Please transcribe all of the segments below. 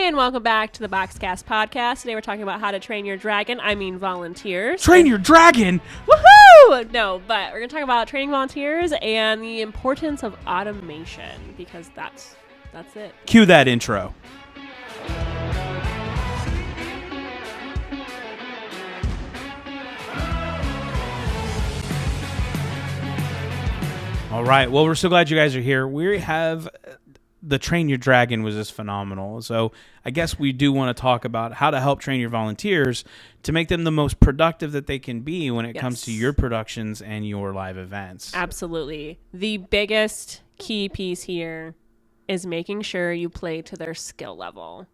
and welcome back to the BoxCast podcast. Today we're talking about how to train your dragon. I mean volunteers. Train your dragon? Woohoo! No, but we're going to talk about training volunteers and the importance of automation because that's it. Cue that intro. All right. Well, we're so glad you guys are here. We have the Train Your Dragon was just phenomenal. So I guess we do want to talk about how to help train your volunteers to make them the most productive that they can be when it comes to your productions and your live events. Absolutely. The biggest key piece here is making sure you play to their skill level.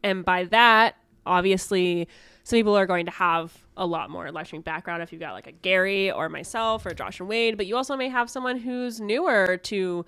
And by that, obviously, some people are going to have a lot more live streaming background if you've got like a Gary or myself or Josh and Wade, but you also may have someone who's newer to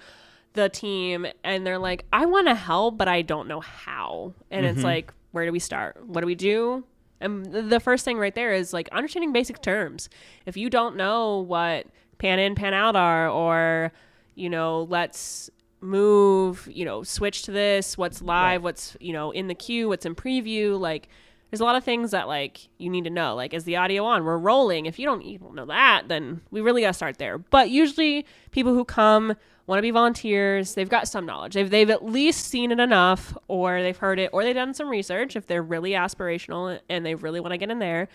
the team and they're like, I want to help, but I don't know how. And it's like, where do we start? What do we do? And the first thing right there is like understanding basic terms. If you don't know what pan in, pan out are, or, you know, let's move, you know, switch to this, what's live, what's, you know, in the queue, what's in preview, like there's a lot of things that like you need to know. Like, is the audio on? We're rolling. If you don't know that, then we really got to start there. But usually people who come want to be volunteers, they've got some knowledge. They've at least seen it enough, or they've heard it, or they've done some research. If they're really aspirational and they really want to get in there,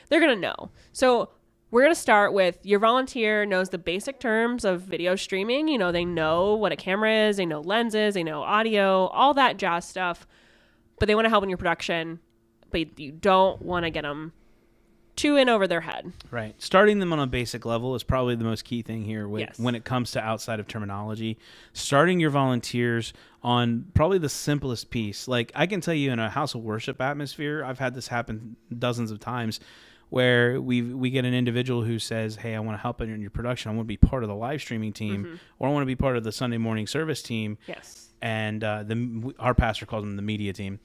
they're going to know. So we're going to start with your volunteer knows the basic terms of video streaming. You know, they know what a camera is, they know lenses, they know audio, all that jazz stuff, but they want to help in your production, but you don't want to get them too in over their head. Right. Starting them on a basic level is probably the most key thing here when it comes to outside of terminology. Starting your volunteers on probably the simplest piece. Like I can tell you in a house of worship atmosphere, I've had this happen dozens of times where we get an individual who says, hey, I want to help in your production. I want to be part of the live streaming team or I want to be part of the Sunday morning service team. Yes. And our pastor calls them the media team.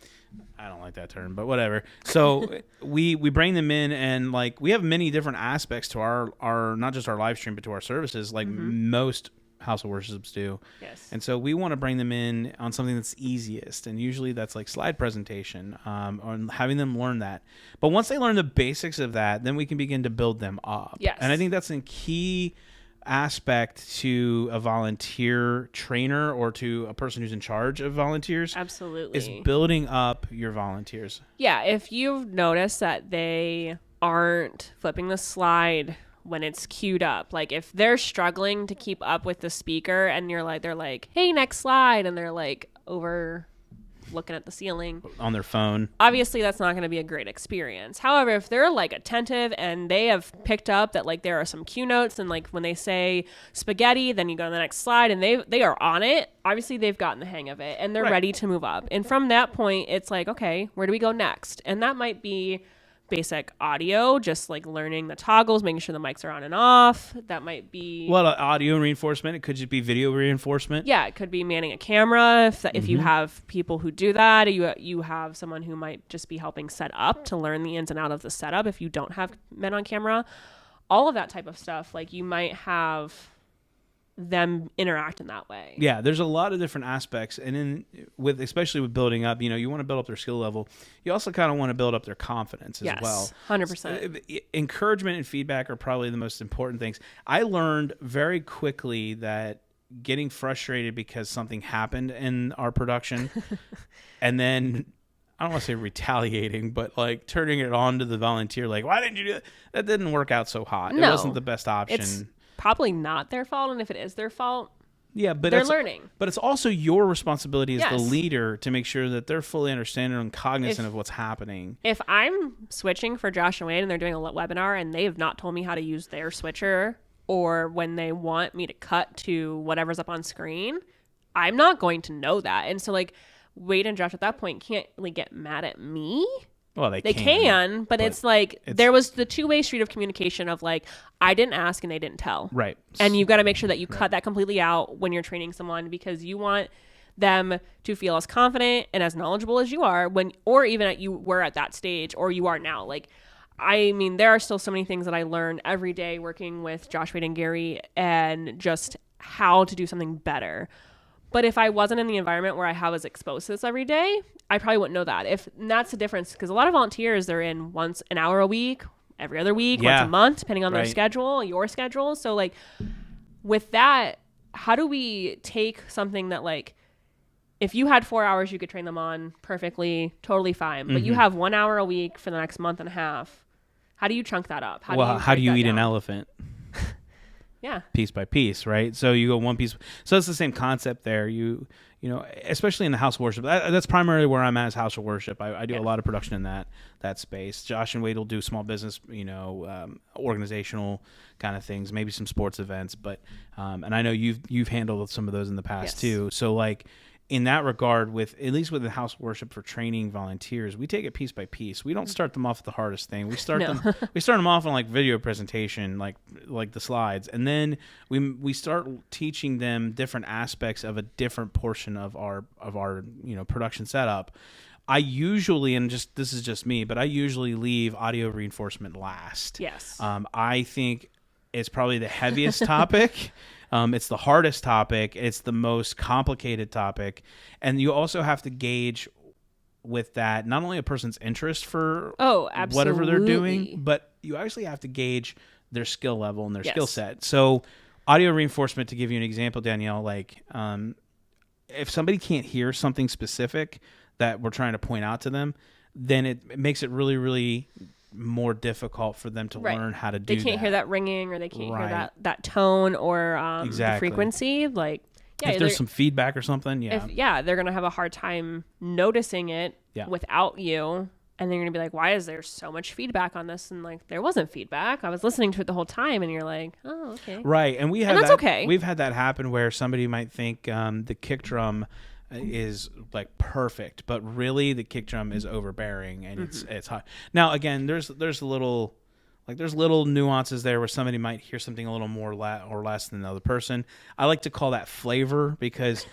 I don't like that term, but whatever. So we bring them in and like we have many different aspects to our not just our live stream, but to our services like most house of worships do. Yes. And so we want to bring them in on something that's easiest. And usually that's like slide presentation or having them learn that. But once they learn the basics of that, then we can begin to build them up. Yes. And I think that's a key aspect to a volunteer trainer or to a person who's in charge of volunteers. Absolutely. Is building up your volunteers. Yeah, if you've noticed that they aren't flipping the slide when it's queued up, like if they're struggling to keep up with the speaker and they're like, hey, next slide, and they're like over looking at the ceiling on their phone, obviously that's not going to be a great experience. However, if they're like attentive and they have picked up that like there are some cue notes and like when they say spaghetti, then you go to the next slide and they are on it, obviously they've gotten the hang of it and they're ready to move up. And from that point, it's like, okay, where do we go next? And that might be basic audio, just like learning the toggles, making sure the mics are on and off. That might be audio reinforcement. It could just be video reinforcement. Yeah, it could be manning a camera if you have people who do that. You have someone who might just be helping set up to learn the ins and outs of the setup if you don't have men on camera. All of that type of stuff, like you might have them interact in that way. Yeah, there's a lot of different aspects, and especially with building up, you want to build up their skill level. You also kind of want to build up their confidence as well. 100%. Encouragement and feedback are probably the most important things. I learned very quickly that getting frustrated because something happened in our production, and then I don't want to say retaliating, but like turning it on to the volunteer, like, why didn't you do that? That didn't work out so hot. No, it wasn't the best option. It's probably not their fault, and if it is their fault, but they're learning. But it's also your responsibility as the leader to make sure that they're fully understanding and cognizant of what's happening. If I'm switching for Josh and Wade and they're doing a webinar and they have not told me how to use their switcher, or when they want me to cut to whatever's up on screen, I'm not going to know that. And so like Wade and Josh at that point can't really get mad at me. Well, they can, but it's like there was the two-way street of communication of like, I didn't ask and they didn't tell. Right. And you've got to make sure that you cut that completely out when you're training someone, because you want them to feel as confident and as knowledgeable as you are or even at you were at that stage or you are now. Like, I mean, there are still so many things that I learn every day working with Josh, Wade, and Gary and just how to do something better. But if I wasn't in the environment where I was exposed to this every day, I probably wouldn't know that. And that's the difference, because a lot of volunteers, they're in once an hour a week, every other week, once a month, depending on their schedule, your schedule. So like with that, how do we take something that like, if you had 4 hours, you could train them on perfectly, totally fine. But you have 1 hour a week for the next month and a half. How do you chunk that up? How do you eat an elephant? Yeah. Piece by piece, right? So you go one piece. So it's the same concept there. You know, especially in the house of worship. That's primarily where I'm at, is house of worship. I do a lot of production in that space. Josh and Wade will do small business, organizational kind of things, maybe some sports events. But and I know you've handled some of those in the past too. So like, in that regard, at least with the house of worship for training volunteers, we take it piece by piece. We don't start them off with the hardest thing. We start them off on like video presentation, like the slides, and then we start teaching them different aspects of a different portion of our production setup. I usually, and this is just me, but I usually leave audio reinforcement last. Yes. I think it's probably the heaviest topic. It's the hardest topic. It's the most complicated topic. And you also have to gauge with that not only a person's interest for whatever they're doing, but you actually have to gauge their skill level and their skill set. So audio reinforcement, to give you an example, Danielle, like if somebody can't hear something specific that we're trying to point out to them, then it makes it really, really more difficult for them to learn how to do that. They can't hear that ringing, or they can't hear that tone, or the frequency. Like, if there's some feedback or something, they're going to have a hard time noticing it without you. And they're going to be like, why is there so much feedback on this? And like, there wasn't feedback. I was listening to it the whole time. And you're like, oh, okay. Right. And that's okay. We've had that happen where somebody might think the kick drum is like perfect, but really the kick drum is overbearing, and it's hot. Now again, there's little nuances there where somebody might hear something a little more or less than the other person. I like to call that flavor, because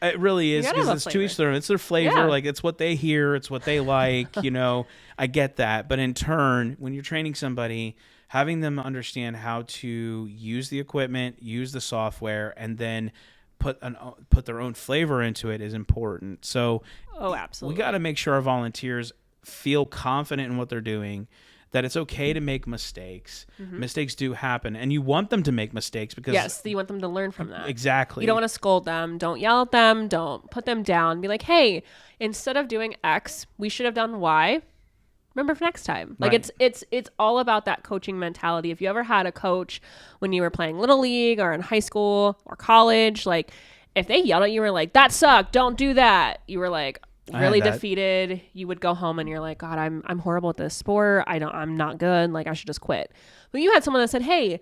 it really is, because it's to each their own. It's their flavor. Like, it's what they hear, it's what they like. I get that, but in turn, when you're training somebody, having them understand how to use the equipment, use the software, and then put their own flavor into it is important. So absolutely, we got to make sure our volunteers feel confident in what they're doing, that it's okay to make mistakes. Mistakes do happen, and you want them to make mistakes, because you want them to learn from that. Exactly. You don't want to scold them. Don't yell at them. Don't put them down. Be like, hey, instead of doing X, we should have done Y. Remember for next time. Like, it's all about that coaching mentality. If you ever had a coach when you were playing Little League or in high school or college, like, if they yelled at you, were like, that sucked, don't do that, you were like really defeated. You would go home and you're like, God, I'm horrible at this sport. I'm not good. Like, I should just quit. But you had someone that said, hey,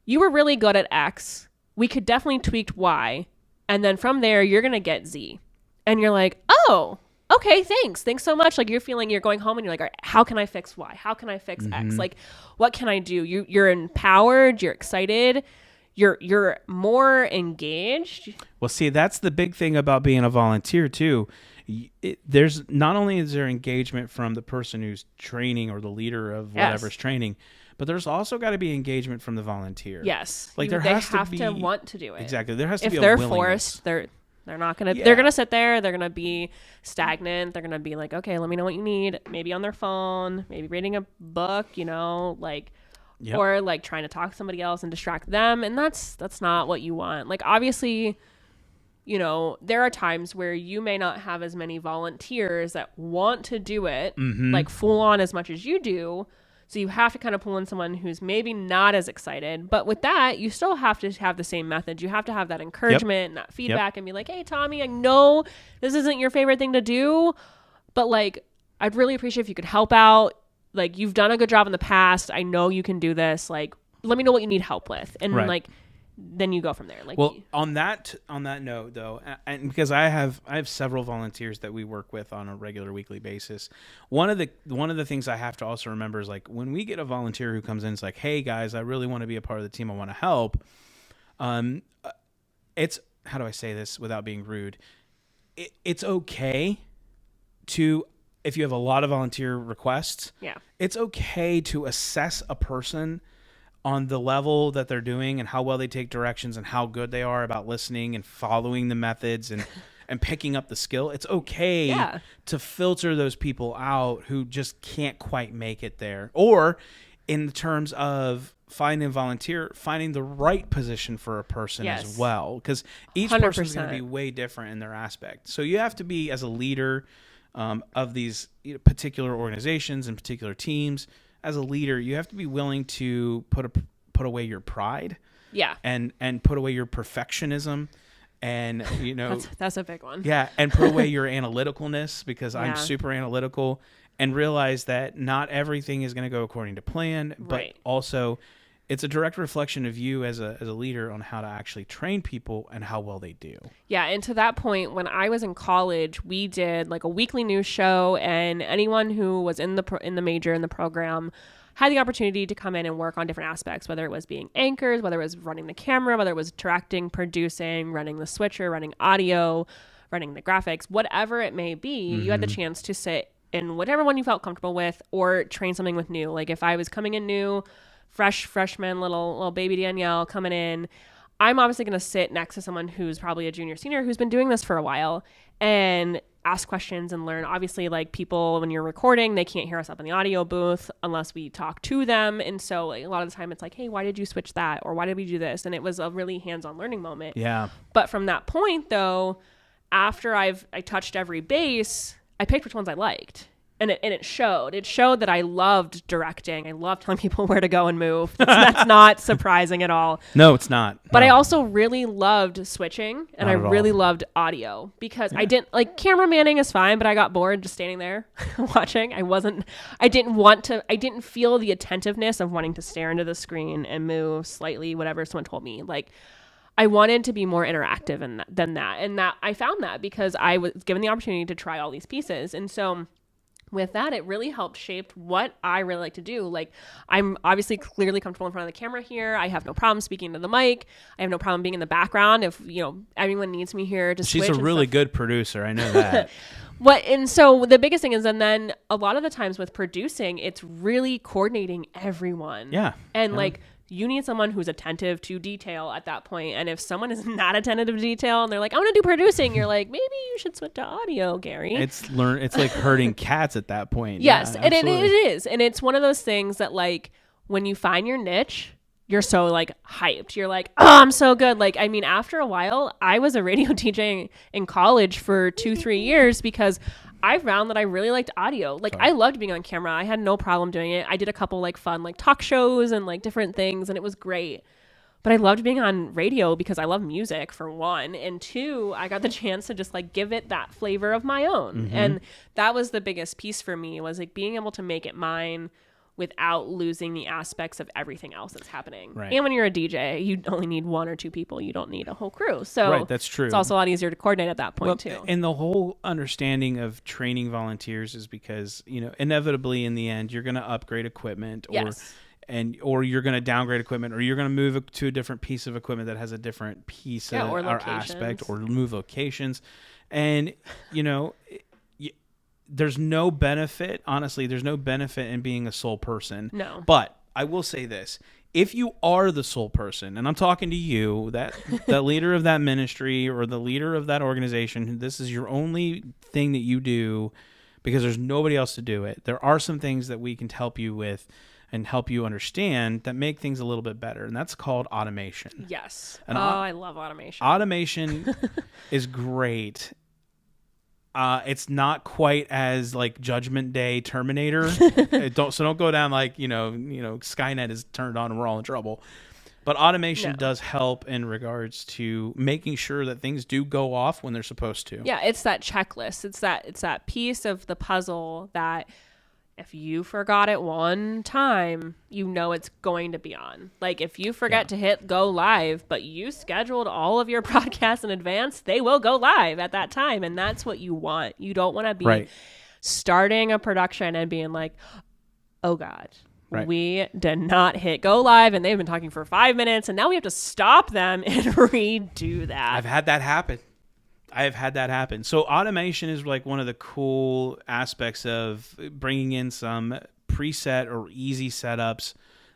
you were really good at X. We could definitely tweak Y. And then from there, you're going to get Z. And you're like, oh, okay, thanks so much. Like, you're going home and you're like, all right, how can I fix Y? How can I fix X? Like, what can I do? You're empowered. You're excited. You're more engaged. Well, see, that's the big thing about being a volunteer too. There's not only is there engagement from the person who's training or the leader of whatever's training, but there's also got to be engagement from the volunteer. Yes, like they have to want to do it. Exactly, there has to be. If they're forced, they're not gonna. They're gonna sit there. They're gonna be stagnant. They're gonna be like, okay, let me know what you need. Maybe on their phone. Maybe reading a book. Or like trying to talk to somebody else and distract them. And that's not what you want. Like, obviously, there are times where you may not have as many volunteers that want to do it, like full on as much as you do. So you have to kind of pull in someone who's maybe not as excited. But with that, you still have to have the same method. You have to have that encouragement and that feedback and be like, hey, Tommy, I know this isn't your favorite thing to do, but like, I'd really appreciate if you could help out. Like, you've done a good job in the past. I know you can do this. Like, let me know what you need help with. And like, then you go from there. Like, well, on that note though, and because I have several volunteers that we work with on a regular weekly basis. One of the things I have to also remember is, like, when we get a volunteer who comes in, it's like, hey guys, I really want to be a part of the team. I want to help. It's, how do I say this without being rude? It's okay to, if you have a lot of volunteer requests, it's okay to assess a person on the level that they're doing and how well they take directions and how good they are about listening and following the methods and picking up the skill. It's okay to filter those people out who just can't quite make it there. Or in terms of finding the right position for a person as well. Because each person is going to be way different in their aspect. So you have to be, as a leader of these particular organizations and particular teams, as a leader, you have to be willing to put away your pride, and put away your perfectionism, and that's a big one. Yeah, and put away your analyticalness, because I'm super analytical, and realize that not everything is going to go according to plan, but also it's a direct reflection of you as a leader on how to actually train people and how well they do. Yeah, and to that point, when I was in college, we did like a weekly news show, and anyone who was in the major in the program had the opportunity to come in and work on different aspects, whether it was being anchors, whether it was running the camera, whether it was directing, producing, running the switcher, running audio, running the graphics, whatever it may be. You had the chance to sit in whatever one you felt comfortable with, or train something with new. Like if I was coming in new, freshman, little baby Danielle coming in, I'm obviously going to sit next to someone who's probably a junior, senior, who's been doing this for a while, and ask questions and learn. Obviously, like, people, when you're recording, they can't hear us up in the audio booth unless we talk to them. And so like, a lot of the time it's like, hey, why did you switch that? Or why did we do this? And it was a really hands-on learning moment. Yeah. But from that point, though, after I touched every base, I picked which ones I liked. And it showed. It showed that I loved directing. I loved telling people where to go and move. That's not surprising at all. No, it's not. But I also really loved switching, and I really loved audio, because I didn't like camera manning is fine, but I got bored just standing there watching. I didn't feel the attentiveness of wanting to stare into the screen and move slightly, whatever someone told me. Like, I wanted to be more interactive than that. And that I found that because I was given the opportunity to try all these pieces. And so with that, it really helped shape what I really like to do. Like, I'm obviously clearly comfortable in front of the camera here. I have no problem speaking to the mic. I have no problem being in the background if, anyone needs me here to switch. She's a really good producer. I know that. And so the biggest thing is, and then a lot of the times with producing, it's really coordinating everyone. Yeah. And like, you need someone who's attentive to detail at that point. And if someone is not attentive to detail and they're like, I want to do producing, you're like, maybe you should switch to audio, Gary. It's like herding cats at that point. Yes. Yeah, and it is. And it's one of those things that, like, when you find your niche, you're so like hyped. You're like, oh, I'm so good. Like, I mean, after a while, I was a radio DJ in college for 2-3 years because I found that I really liked audio. Like, I loved being on camera. I had no problem doing it. I did a couple like fun like talk shows and like different things, and it was great. But I loved being on radio because I love music, for one, and two, I got the chance to just like give it that flavor of my own. And that was the biggest piece for me, was like being able to make it mine without losing the aspects of everything else that's happening. Right. And when you're a DJ, you only need 1 or 2 people. You don't need a whole crew. So right, that's true. It's also a lot easier to coordinate at that point too. And the whole understanding of training volunteers is because, inevitably in the end, you're going to upgrade equipment, or you're going to downgrade equipment, or you're going to move to a different piece of equipment that has a different piece or aspect, or move locations. And, there's no benefit, honestly, in being a sole person. No. But I will say this. If you are the sole person, and I'm talking to you, that leader of that ministry or the leader of that organization, this is your only thing that you do because there's nobody else to do it. There are some things that we can help you with and help you understand that make things a little bit better, and that's called automation. Yes. I love automation. Automation is great. It's not quite as like Judgment Day Terminator. Don't go down like Skynet is turned on and we're all in trouble. But automation does help in regards to making sure that things do go off when they're supposed to. Yeah, it's that checklist. It's that piece of the puzzle that if you forgot it one time, it's going to be on. Like, if you forget to hit go live, but you scheduled all of your broadcasts in advance, they will go live at that time. And that's what you want. You don't want to be starting a production and being like, oh God, we did not hit go live, and they've been talking for 5 minutes, and now we have to stop them and redo that. I've had that happen. So automation is like one of the cool aspects of bringing in some preset or easy setups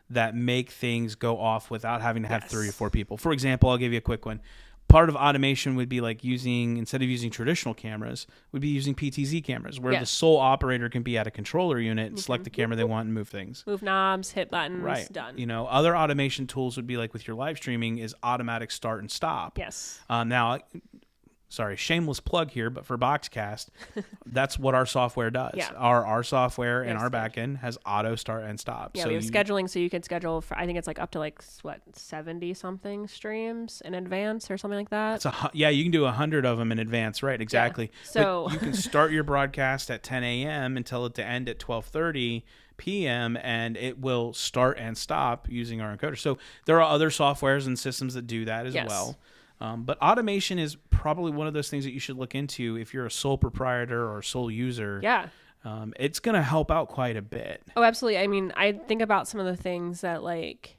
that make things go off without having to have 3 or 4 people. For example, I'll give you a quick one. Part of automation would be like instead of using traditional cameras, would be using PTZ cameras where the sole operator can be at a controller unit and select the camera they want and move things. Move knobs, hit buttons, done. You know, other automation tools would be like with your live streaming is automatic start and stop. Yes. Now, sorry, shameless plug here, but for BoxCast, that's what our software does. Yeah. Our software and our backend has auto start and stop. Yeah, so we have scheduling, so you can schedule for, I think it's like up to like 70 something streams in advance or something like that. You can do 100 of them in advance, right? Exactly. Yeah. So you can start your broadcast at 10 a.m. and tell it to end at 12:30 p.m. and it will start and stop using our encoder. So there are other softwares and systems that do that as well. But automation is probably one of those things that you should look into if you're a sole proprietor or sole user. Yeah. It's going to help out quite a bit. Oh, absolutely. I mean, I think about some of the things that like,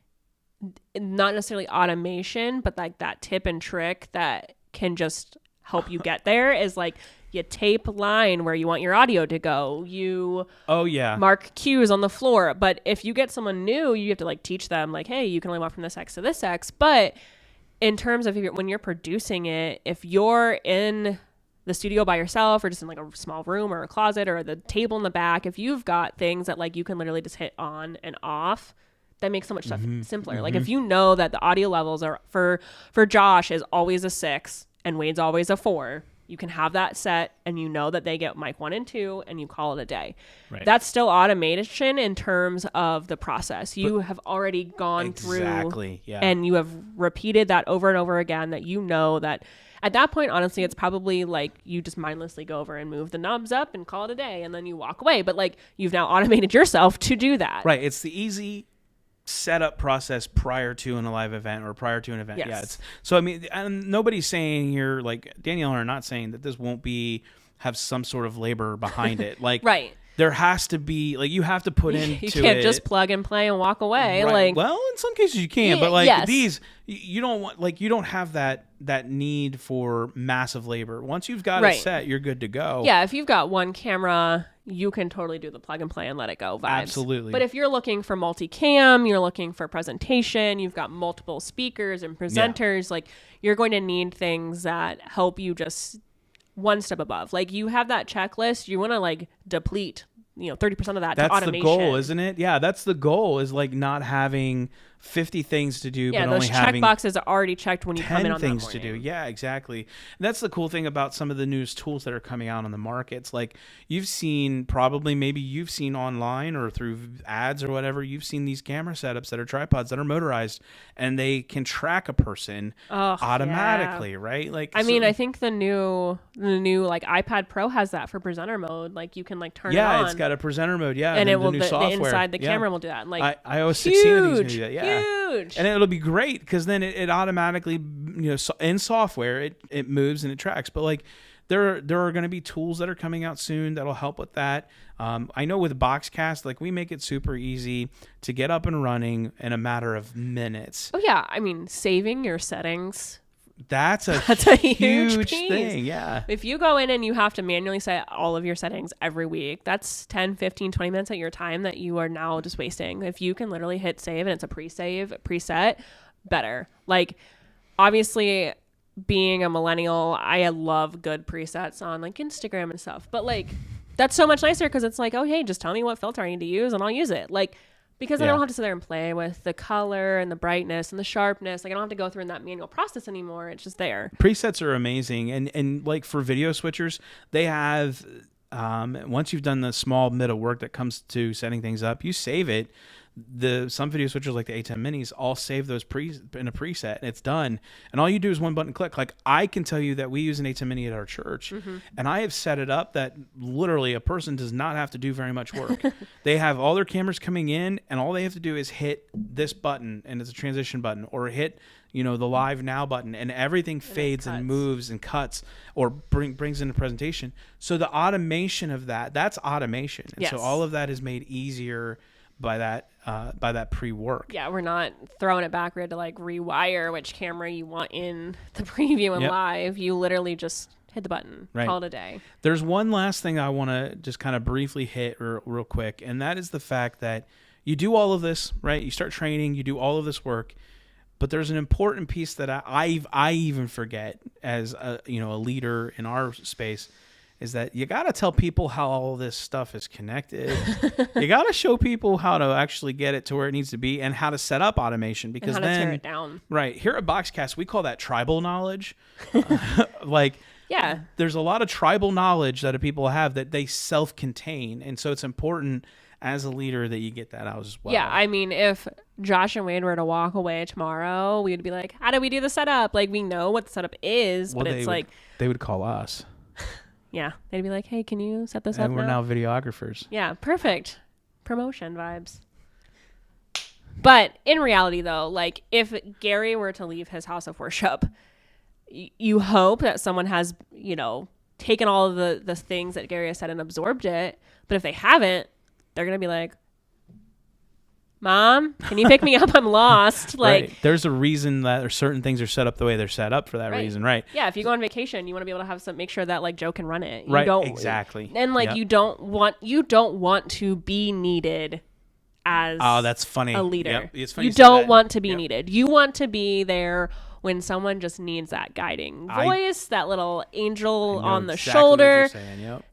not necessarily automation, but like that tip and trick that can just help you get there is like you tape line where you want your audio to go. You mark cues on the floor. But if you get someone new, you have to like teach them like, hey, you can only walk from this X to this X. But in terms of when you're producing it, if you're in the studio by yourself or just in like a small room or a closet or the table in the back, if you've got things that like you can literally just hit on and off, that makes so much stuff simpler. Like if you know that the audio levels are for Josh is always a 6 and Wade's always a 4, you can have that set and you know that they get mic 1 and 2 and you call it a day. Right. That's still automation in terms of the process. You have already gone through and you have repeated that over and over again that you know that at that point, honestly, it's probably like you just mindlessly go over and move the knobs up and call it a day and then you walk away. But like you've now automated yourself to do that. Right. It's the easy setup process prior to a live event or prior to an event. Yes. So I mean, and nobody's saying here, like Danielle are not saying that this won't have some sort of labor behind it. Like there has to be, like, you have to put into you can't just plug and play and walk away. Right. Like, well, in some cases you can, but like these, you don't want, like, you don't have that need for massive labor. Once you've got it set, you're good to go. Yeah. If you've got one camera, you can totally do the plug and play and let it go vibes. Absolutely. But if you're looking for multicam, you're looking for presentation, you've got multiple speakers and presenters, like you're going to need things that help you just one step above. Like you have that checklist, you want to like deplete, 30% of that to automation. That's the goal, isn't it? Yeah, that's the goal, is like not having 50 things to do, but only having check boxes are already checked when you come in on that morning. 10 things to do. Yeah, exactly. And that's the cool thing about some of the newest tools that are coming out on the market. It's like maybe you've seen online or through ads or whatever, you've seen these camera setups that are tripods that are motorized and they can track a person automatically, right? Like, I mean, I think the new like iPad Pro has that for presenter mode. Like you can like turn it on. Yeah, it's got a presenter mode. Yeah, and it will the inside the camera will do that. Like iOS 16 is going to do that. Yeah. Huge. And it'll be great because then it automatically, in software, it moves and it tracks. But like there are going to be tools that are coming out soon that'll help with that. I know with BoxCast, like we make it super easy to get up and running in a matter of minutes. Oh yeah, I mean saving your settings. That's a huge thing. Yeah. If you go in and you have to manually set all of your settings every week, that's 10, 15, 20 minutes of your time that you are now just wasting. If you can literally hit save and it's a preset, better. Like, obviously, being a millennial, I love good presets on like Instagram and stuff. But like, that's so much nicer because it's like, oh, hey, just tell me what filter I need to use and I'll use it. Like, because I don't have to sit there and play with the color and the brightness and the sharpness. Like I don't have to go through in that manual process anymore. It's just there. Presets are amazing. And like for video switchers, they have, once you've done the small bit of work that comes to setting things up, you save it. Some video switchers like the A10 minis all save those in a preset and it's done. And all you do is one button click. Like I can tell you that we use an A10 mini at our church and I have set it up that literally a person does not have to do very much work. They have all their cameras coming in and all they have to do is hit this button and it's a transition button, or hit, the live now button, and everything fades and moves and cuts or brings in a presentation. So the automation of that's automation. And so all of that is made easier by that pre-work. Yeah, we're not throwing it back. We had to like rewire which camera you want in the preview and live. You literally just hit the button, call it a day. There's one last thing I want to just kind of briefly hit real quick, and that is the fact that you do all of this, right? You start training, you do all of this work, but there's an important piece that I even forget as a leader in our space, is that you got to tell people how all this stuff is connected. You got to show people how to actually get it to where it needs to be and how to set up automation, because and how to tear it down. Right. Here at BoxCast, we call that tribal knowledge. Yeah. There's a lot of tribal knowledge that people have that they self-contain. And so it's important as a leader that you get that out as well. Yeah. I mean, if Josh and Wade were to walk away tomorrow, we'd be like, how do we do the setup? Like, we know what the setup is, but it's they would call us. Yeah. They'd be like, hey, can you set this up? And we're now videographers. Yeah. Perfect. Promotion vibes. But in reality, though, like, if Gary were to leave his house of worship, you hope that someone has, taken all of the things that Gary has said and absorbed it. But if they haven't, they're going to be like, Mom, can you pick me up? I'm lost. Like, right. There's a reason that certain things are set up the way they're set up for that reason, right? Yeah, if you go on vacation, you want to be able to have make sure that like Joe can run it. Right, exactly. And like you don't want to be needed as that's funny. A leader. Yep. It's funny you don't want to be needed. You want to be there when someone just needs that guiding voice, that little angel on the shoulder. What you're saying. Yep.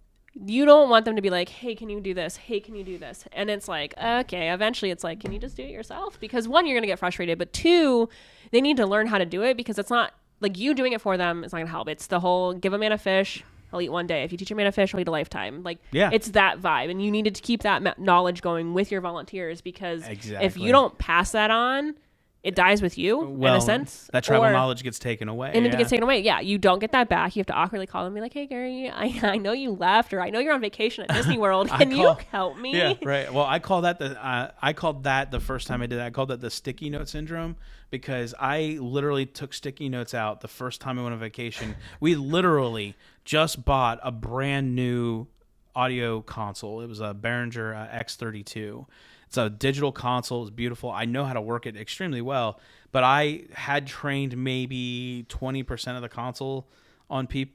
You don't want them to be like, hey, can you do this? Hey, can you do this? And it's like, okay, eventually it's like, can you just do it yourself? Because one, you're going to get frustrated, but two, they need to learn how to do it, because it's not like you doing it for them. It's not going to help. It's the whole give a man a fish, he'll eat one day. If you teach a man a fish, he'll eat a lifetime. Like, it's that vibe. And you needed to keep that knowledge going with your volunteers, because if you don't pass that on, it dies with you in a sense. That tribal knowledge gets taken away. And it gets taken away. Yeah, you don't get that back. You have to awkwardly call them and be like, hey, Gary, I know you left, or I know you're on vacation at Disney World. Can you help me? Yeah, right. Well, I called that the first time I did that, I called that the sticky note syndrome, because I literally took sticky notes out the first time I went on vacation. We literally just bought a brand new audio console. It was a Behringer X32. It's a digital console. It's beautiful. I know how to work it extremely well, but I had trained maybe 20% of the console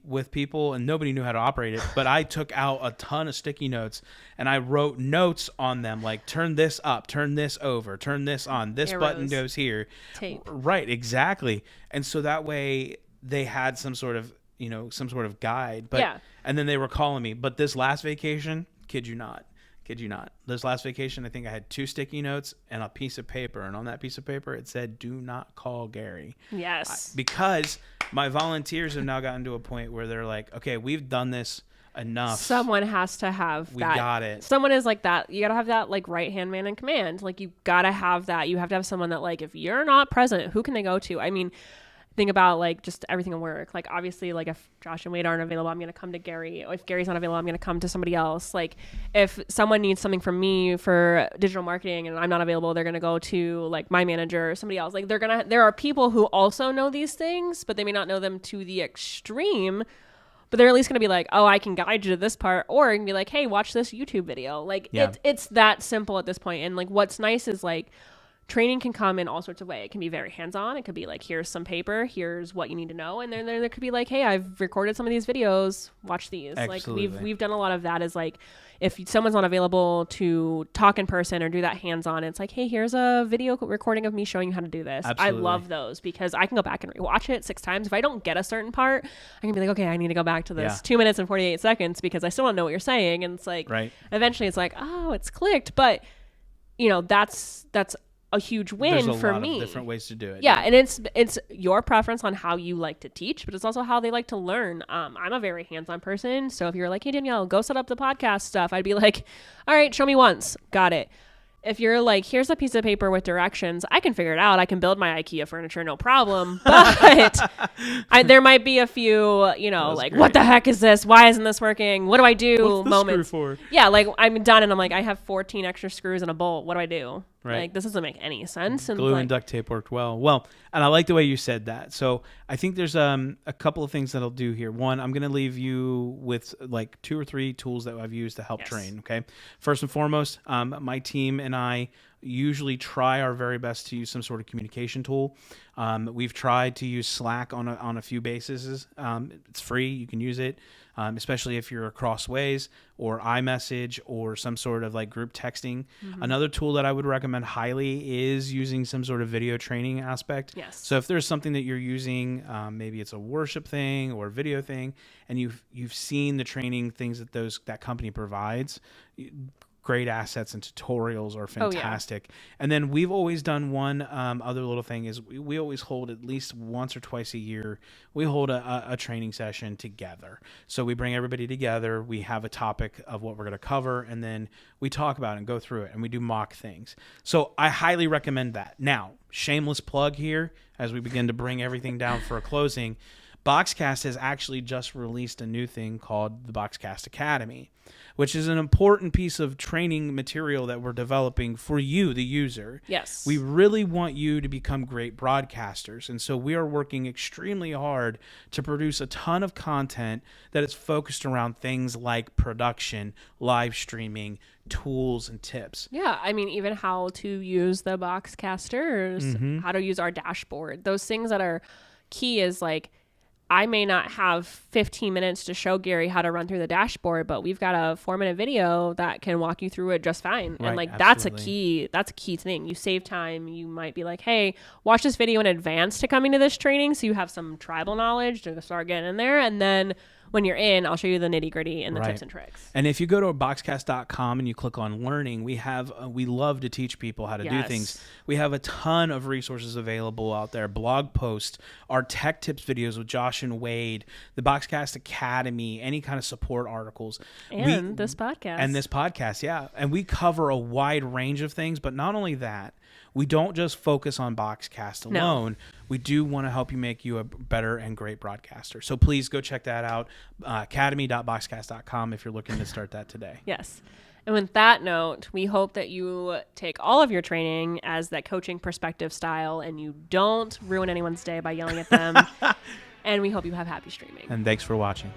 with people, and nobody knew how to operate it. But I took out a ton of sticky notes, and I wrote notes on them, like turn this up, turn this over, turn this on, this button goes here. Tape. Right, exactly. And so that way they had some sort of guide. But and then they were calling me. But this last vacation, kid you not. This last vacation, I think I had 2 sticky notes and a piece of paper. And on that piece of paper, it said, do not call Gary. Yes. Because my volunteers have now gotten to a point where they're like, okay, we've done this enough. Someone has to have that. We got it. Someone is like that. You got to have that like right-hand man in command. Like you got to have that. You have to have someone that like, if you're not present, who can they go to? I mean, think about like just everything at work. Like obviously, like if Josh and Wade aren't available, I'm going to come to Gary. Or if Gary's not available, I'm going to come to somebody else. Like if someone needs something from me for digital marketing and I'm not available, they're going to go to like my manager or somebody else. Like there are people who also know these things, but they may not know them to the extreme, but they're at least going to be like, oh, I can guide you to this part, or you can be like, hey, watch this YouTube video. Like it's that simple at this point. And like, what's nice is like, training can come in all sorts of ways. It can be very hands-on. It could be like, here's some paper, here's what you need to know. And then there could be like, hey, I've recorded some of these videos, watch these. Absolutely. Like we've done a lot of that, is like, if someone's not available to talk in person or do that hands-on, it's like, hey, here's a video recording of me showing you how to do this. Absolutely. I love those, because I can go back and rewatch it 6 times. If I don't get a certain part, I can be like, okay, I need to go back to this 2 minutes and 48 seconds because I still don't know what you're saying. And it's like, eventually it's like, oh, it's clicked. But that's a huge win for me. There's a lot of different ways to do it. Yeah, and it's your preference on how you like to teach, but it's also how they like to learn. I'm a very hands-on person, so if you're like, hey, Danielle, go set up the podcast stuff, I'd be like, all right, show me once. Got it. If you're like, here's a piece of paper with directions, I can figure it out. I can build my IKEA furniture, no problem. But there might be a few, like, great. What the heck is this? Why isn't this working? What do I do? What's the moments. Screw for? Yeah, like I'm done and I'm like, I have 14 extra screws and a bolt. What do I do? Right. Like, this doesn't make any sense. And glue and duct tape worked well. Well, and I like the way you said that. So I think there's a couple of things that I'll do here. One, I'm going to leave you with like 2 or 3 tools that I've used to help train. Okay. First and foremost, my team and I usually try our very best to use some sort of communication tool. We've tried to use Slack on a few bases. It's free. You can use it. especially if you're across ways or iMessage or some sort of like group texting. Another tool that I would recommend highly is using some sort of video training aspect. Yes. So if there's something that you're using, maybe it's a worship thing or a video thing, and you've seen the training things that company provides, great assets and tutorials are fantastic. And then we've always done one other little thing is we always hold at least once or twice a year, we hold a training session together. So we bring everybody together, we have a topic of what we're going to cover, and then we talk about it and go through it, and we do mock things. So I highly recommend that. Now, shameless plug here as we begin to bring everything down for a closing. BoxCast has actually just released a new thing called the BoxCast Academy, which is an important piece of training material that we're developing for you, the user. Yes. We really want you to become great broadcasters. And so we are working extremely hard to produce a ton of content that is focused around things like production, live streaming, tools, and tips. Yeah. I mean, even how to use the BoxCasters, how to use our dashboard, those things that are key is like, I may not have 15 minutes to show Gary how to run through the dashboard, but we've got a 4-minute video that can walk you through it just fine. Right, and like, absolutely. that's a key thing. You save time. You might be like, hey, watch this video in advance to coming to this training. So you have some tribal knowledge to start getting in there. And then when you're in, I'll show you the nitty gritty and the tips and tricks. And if you go to boxcast.com and you click on learning, we love to teach people how to do things. We have a ton of resources available out there, blog posts, our tech tips videos with Josh and Wade, the BoxCast Academy, any kind of support articles. And this podcast. Yeah. And we cover a wide range of things, but not only that, we don't just focus on BoxCast alone. No. We do want to help you make you a better and great broadcaster. So please go check that out, academy.boxcast.com if you're looking to start that today. Yes. And with that note, we hope that you take all of your training as that coaching perspective style and you don't ruin anyone's day by yelling at them. And we hope you have happy streaming. And thanks for watching.